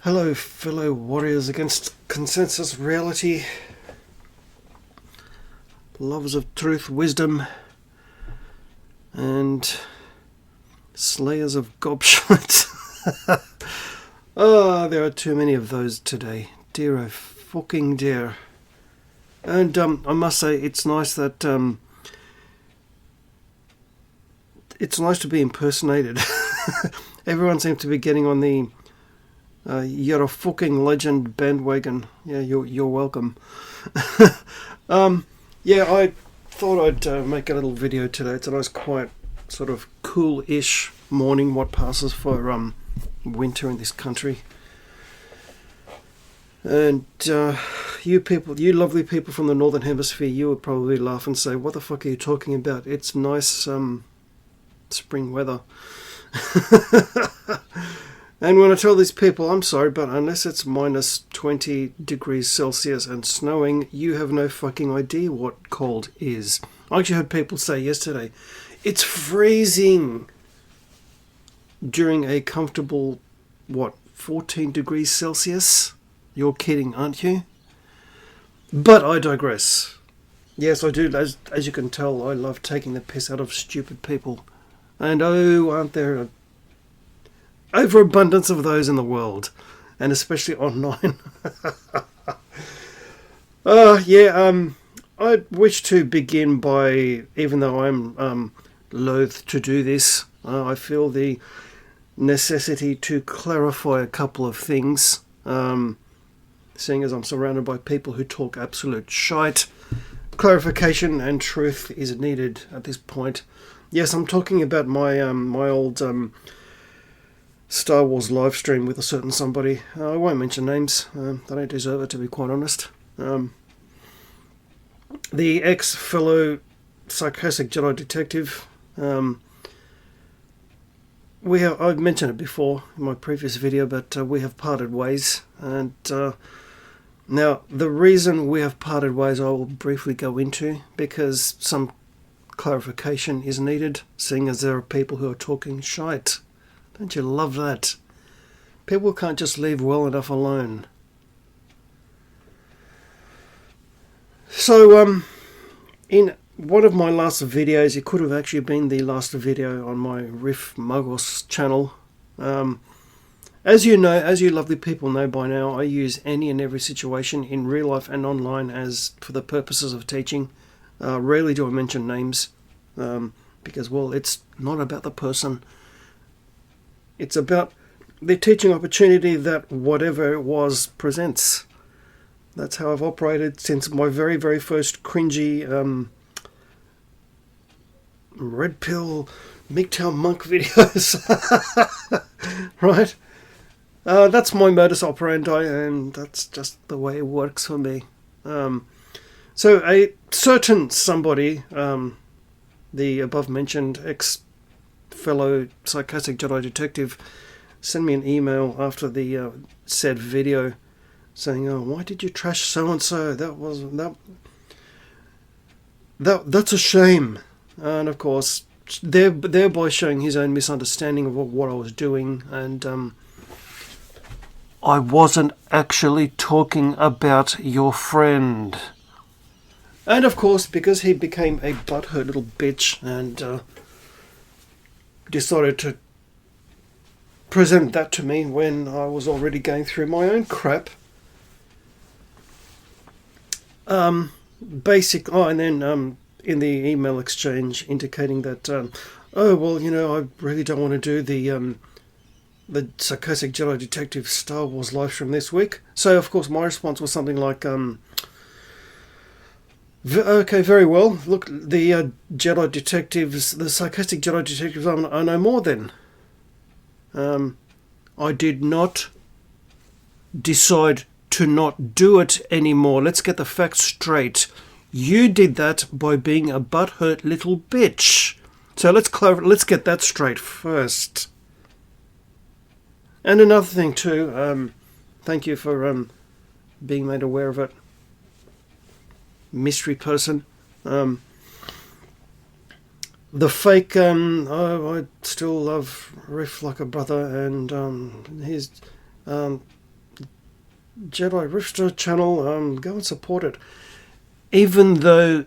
Hello, fellow warriors against consensus reality, lovers of truth, wisdom, and slayers of gobshite. Oh, there are too many of those today. Dear, oh fucking dear. And I must say, it's nice that it's nice to be impersonated. Everyone seems to be getting on the you're a fucking legend bandwagon. Yeah, you're welcome. Yeah, I thought I'd make a little video today. It's a nice, quiet, sort of cool-ish morning. What passes for winter in this country. And you people, you lovely people from the Northern Hemisphere, you would probably laugh and say, "What the fuck are you talking about? It's nice spring weather." And when I tell these people, I'm sorry, but unless it's minus 20 degrees Celsius and snowing, you have no fucking idea what cold is. I actually heard people say yesterday, it's freezing during a comfortable, 14 degrees Celsius? You're kidding, aren't you? But I digress. Yes, I do. As you can tell, I love taking the piss out of stupid people. And oh, aren't there overabundance of those in the world, and especially online. I wish to begin by, even though I'm loath to do this, I feel the necessity to clarify a couple of things, seeing as I'm surrounded by people who talk absolute shite. Clarification and truth is needed at this point. Yes, I'm talking about my old Star Wars live stream with a certain somebody. I won't mention names. They don't deserve it, to be quite honest. The ex-fellow sarcastic Jedi detective. I've mentioned it before in my previous video, but we have parted ways. And now, the reason we have parted ways I will briefly go into, because some clarification is needed, seeing as there are people who are talking shite. Don't you love that? People can't just leave well enough alone. So, in one of my last videos, it could have actually been the last video on my Riff Muggles channel. As you know, as you lovely people know by now, I use any and every situation in real life and online as for the purposes of teaching. Rarely do I mention names, because, well, it's not about the person. It's about the teaching opportunity that whatever it was presents. That's how I've operated since my very, very first cringy Red Pill MGTOW Monk videos. Right? That's my modus operandi, and that's just the way it works for me. So a certain somebody, the above-mentioned ex-fellow sarcastic Jedi detective, sent me an email after the said video saying, "Oh, why did you trash so-and-so? That's a shame." And of course, thereby showing his own misunderstanding of what I was doing, and I wasn't actually talking about your friend. And of course, because he became a butthurt little bitch and decided to present that to me when I was already going through my own crap. And then in the email exchange indicating that, oh, well, you know, I really don't want to do the sarcastic Jedi detective Star Wars live stream this week. So, of course, my response was something like, okay, very well. Look, the Jedi detectives, the sarcastic Jedi detectives, I know more then. I did not decide to not do it anymore. Let's get the facts straight. You did that by being a butthurt little bitch. So let's get that straight first. And another thing too, thank you for being made aware of it, mystery person. The fake, I still love Riff like a brother, and his Jedi Rifter channel, go and support it. Even though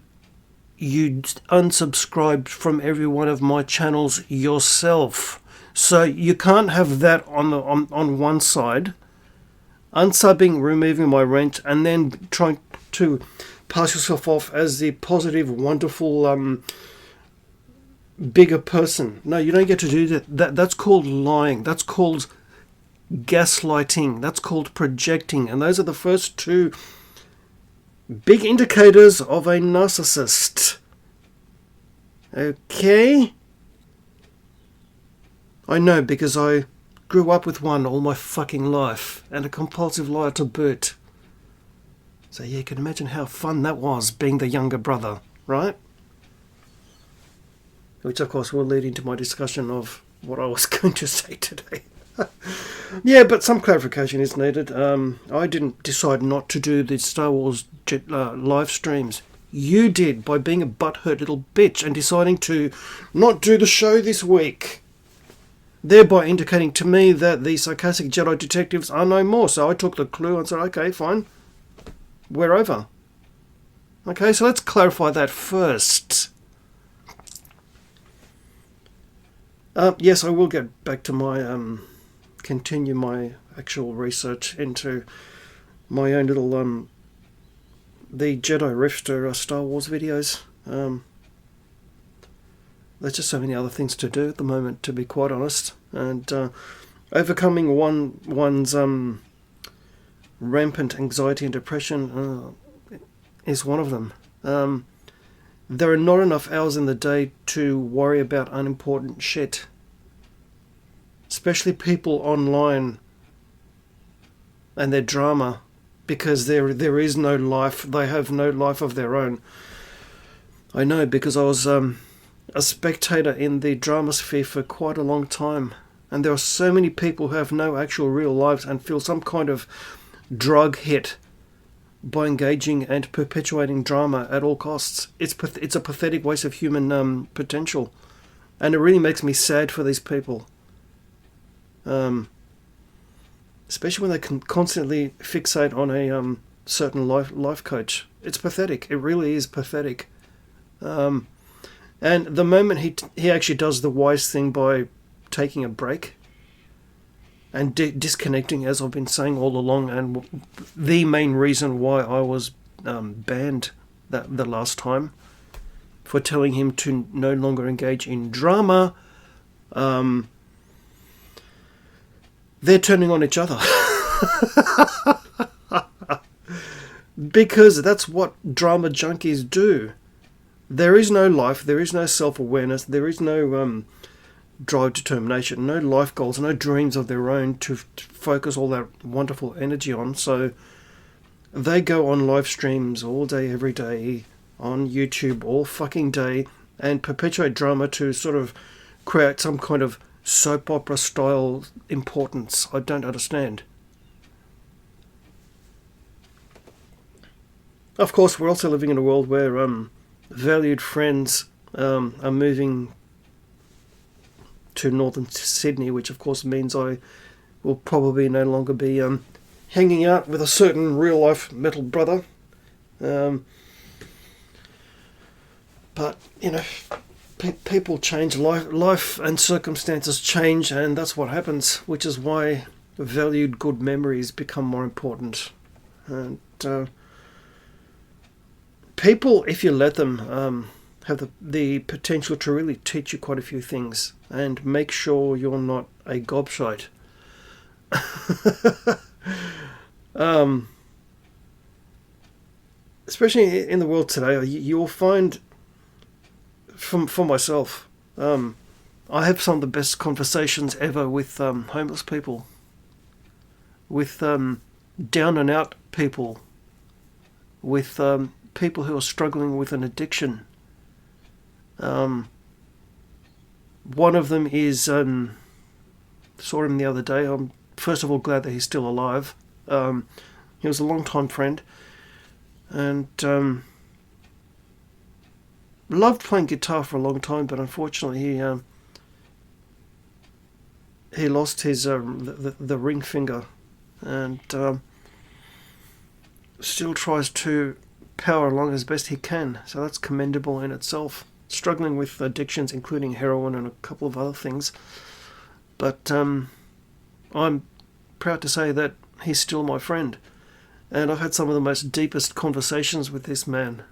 you unsubscribed from every one of my channels yourself. So you can't have that on one side, unsubbing, removing my rent, and then trying to pass yourself off as the positive, wonderful, bigger person. No, you don't get to do that. That's called lying. That's called gaslighting. That's called projecting. And those are the first two big indicators of a narcissist. Okay? I know, because I grew up with one all my fucking life, and a compulsive liar to boot. So yeah, you can imagine how fun that was, being the younger brother, right? Which of course will lead into my discussion of what I was going to say today. Yeah, but some clarification is needed. I didn't decide not to do the Star Wars live streams. You did, by being a butthurt little bitch and deciding to not do the show this week, thereby indicating to me that the sarcastic Jedi detectives are no more. So I took the clue and said, okay, fine, we're over. Okay, so let's clarify that first. Yes, I will get back to my continue my actual research into my own little the Jedi Rifter Star Wars videos. There's just so many other things to do at the moment, to be quite honest, and overcoming one's rampant anxiety and depression is one of them. There are not enough hours in the day to worry about unimportant shit. Especially people online and their drama, because there is no life. They have no life of their own. I know, because I was a spectator in the drama sphere for quite a long time, and there are so many people who have no actual real lives and feel some kind of drug hit by engaging and perpetuating drama at all costs. It's a pathetic waste of human potential, and it really makes me sad for these people. Especially when they can constantly fixate on a certain life coach. It's pathetic. It really is pathetic. And the moment he actually does the wise thing by taking a break and disconnecting, as I've been saying all along, and the main reason why I was banned the last time, for telling him to no longer engage in drama, they're turning on each other. Because that's what drama junkies do. There is no life, there is no self-awareness, there is no drive, determination, no life goals, no dreams of their own to focus all that wonderful energy on. So they go on live streams all day, every day, on YouTube all fucking day, and perpetuate drama to sort of create some kind of soap opera style importance. I don't understand. Of course, we're also living in a world where valued friends are moving to northern Sydney, which of course means I will probably no longer be hanging out with a certain real life metal brother. But you know, people change, life and circumstances change, and that's what happens, which is why valued good memories become more important. And people, if you let them, have the potential to really teach you quite a few things, and make sure you're not a gobshite. Especially in the world today, you will find, for myself, I have some of the best conversations ever with homeless people, with down and out people, with people who are struggling with an addiction. One of them is, saw him the other day. I'm first of all glad that he's still alive. He was a long-time friend, and loved playing guitar for a long time, but unfortunately he lost his the ring finger, and still tries to power along as best he can. So that's commendable in itself. Struggling with addictions, including heroin and a couple of other things. But I'm proud to say that he's still my friend. And I've had some of the most deepest conversations with this man.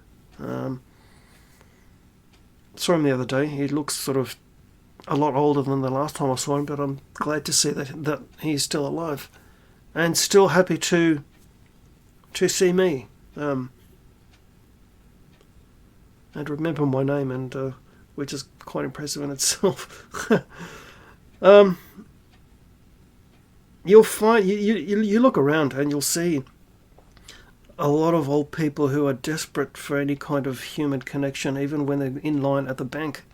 Saw him the other day. He looks sort of a lot older than the last time I saw him, but I'm glad to see that he's still alive. And still happy to see me. And remember my name, and which is quite impressive in itself. You'll find you look around and you'll see a lot of old people who are desperate for any kind of human connection, even when they're in line at the bank,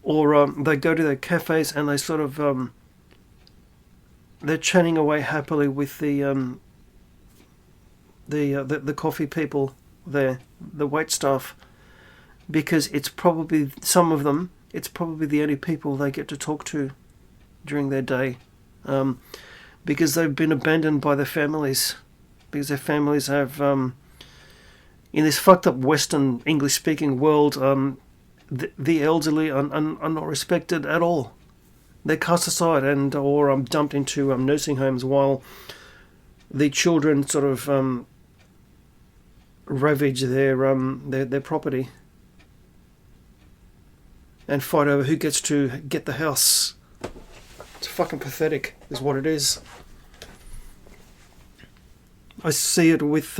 or they go to their cafes and they sort of they're chatting away happily with the coffee people there, the wait staff, because it's probably some of them. It's probably the only people they get to talk to during their day, because they've been abandoned by their families, because their families have, in this fucked up Western English-speaking world, the elderly are not respected at all. They're cast aside or dumped into nursing homes, while the children sort of ravage their property and fight over who gets to get the house. It's fucking pathetic, is what it is. I see it with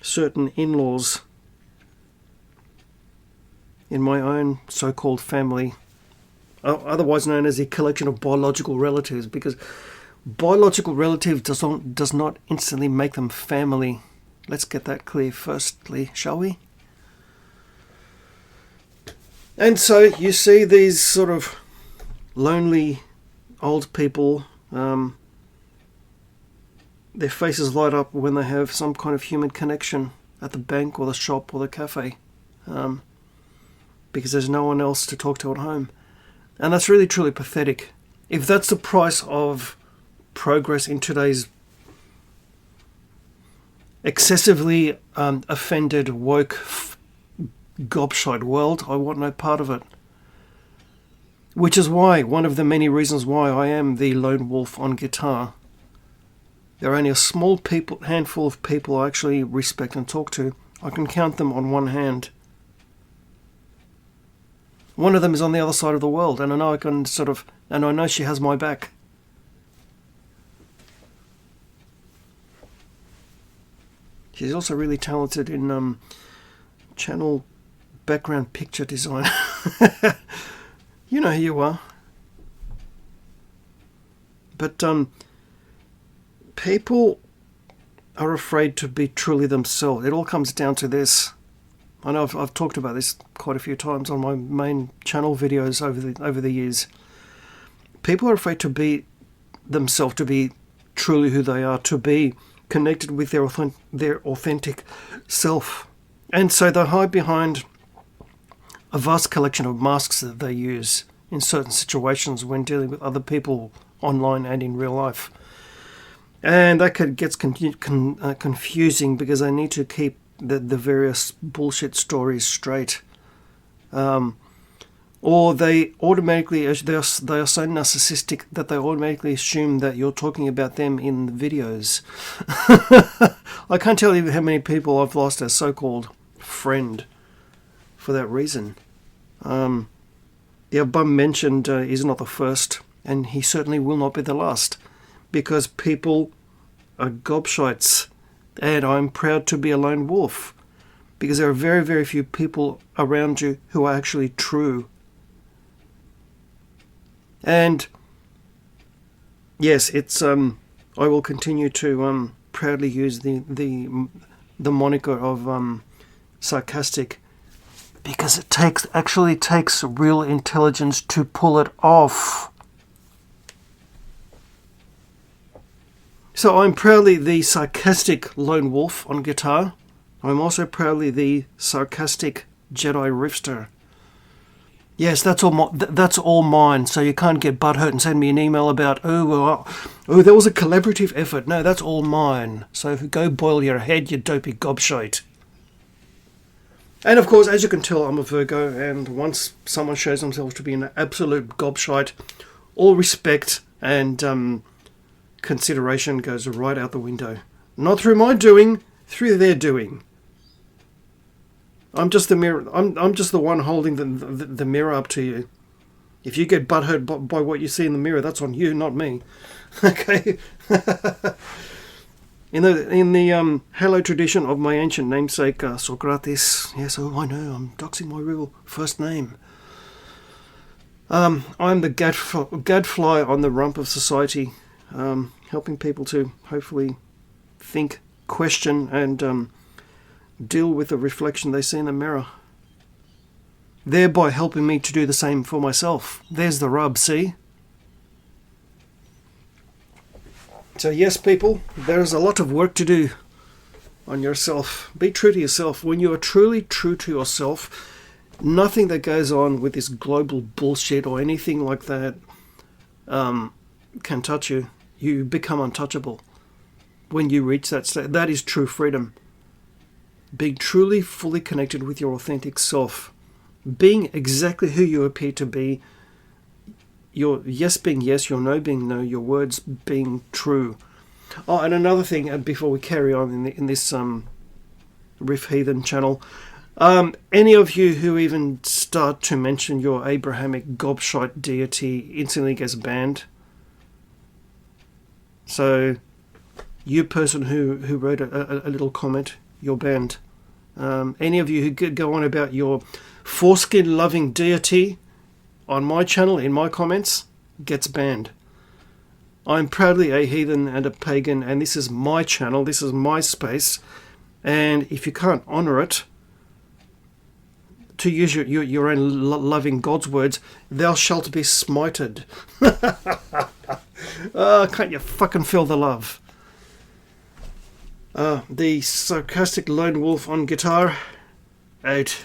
certain in-laws in my own so-called family, otherwise known as a collection of biological relatives, because biological relative does not instantly make them family. Let's get that clear firstly, shall we? And so you see these sort of lonely old people, their faces light up when they have some kind of human connection at the bank or the shop or the cafe, because there's no one else to talk to at home. And that's really truly pathetic. If that's the price of progress in today's excessively offended, woke, gobshite world, I want no part of it. Which is why, one of the many reasons why I am the lone wolf on guitar. There are only a small handful of people I actually respect and talk to. I can count them on one hand. One of them is on the other side of the world, and I know and I know she has my back. She's also really talented in channel background picture design. You know who you are. But people are afraid to be truly themselves. It all comes down to this. I know I've talked about this quite a few times on my main channel videos over the years. People are afraid to be themselves, to be truly who they are, to be connected with their authentic self. And so they hide behind a vast collection of masks that they use in certain situations when dealing with other people online and in real life. And that gets confusing because they need to keep the various bullshit stories straight. Or they automatically, they are so narcissistic that they automatically assume that you're talking about them in the videos. I can't tell you how many people I've lost as so-called friend for that reason. The above mentioned is not the first, and he certainly will not be the last, because people are gobshites, and I'm proud to be a lone wolf, because there are very, very few people around you who are actually true. And yes, it's I will continue to proudly use the moniker of sarcastic, because it actually takes real intelligence to pull it off. So I'm proudly the sarcastic lone wolf on guitar. I'm also proudly the sarcastic Jedi riffster. Yes, that's all. That's all mine. So you can't get butthurt and send me an email about oh, there was a collaborative effort. No, that's all mine. So go boil your head, you dopey gobshite. And of course, as you can tell, I'm a Virgo, and once someone shows themselves to be an absolute gobshite, all respect and consideration goes right out the window. Not through my doing, through their doing. I'm just the mirror. I'm just the one holding the mirror up to you. If you get butthurt by what you see in the mirror, that's on you, not me. Okay. In the Halo tradition of my ancient namesake Socrates. Yes, oh I know, I'm doxing my real first name. I'm the gadfly on the rump of society, helping people to hopefully think, question, and deal with the reflection they see in the mirror, thereby helping me to do the same for myself. There's the rub, see? So yes, people, there's a lot of work to do on yourself. Be true to yourself. When you are truly true to yourself, nothing that goes on with this global bullshit or anything like that can touch you. You become untouchable when you reach that state. That is true freedom. Being truly, fully connected with your authentic self. Being exactly who you appear to be. Your yes being yes, your no being no, your words being true. Oh, and another thing, before we carry on in this Riff Heathen channel, any of you who even start to mention your Abrahamic gobshite deity instantly gets banned. So, you person who wrote a little comment, you're banned. Any of you who go on about your foreskin-loving deity on my channel, in my comments, gets banned. I'm proudly a heathen and a pagan, and this is my channel, this is my space, and if you can't honour it, to use your own loving God's words, thou shalt be smited. Can't you fucking feel the love? The sarcastic lone wolf on guitar, out.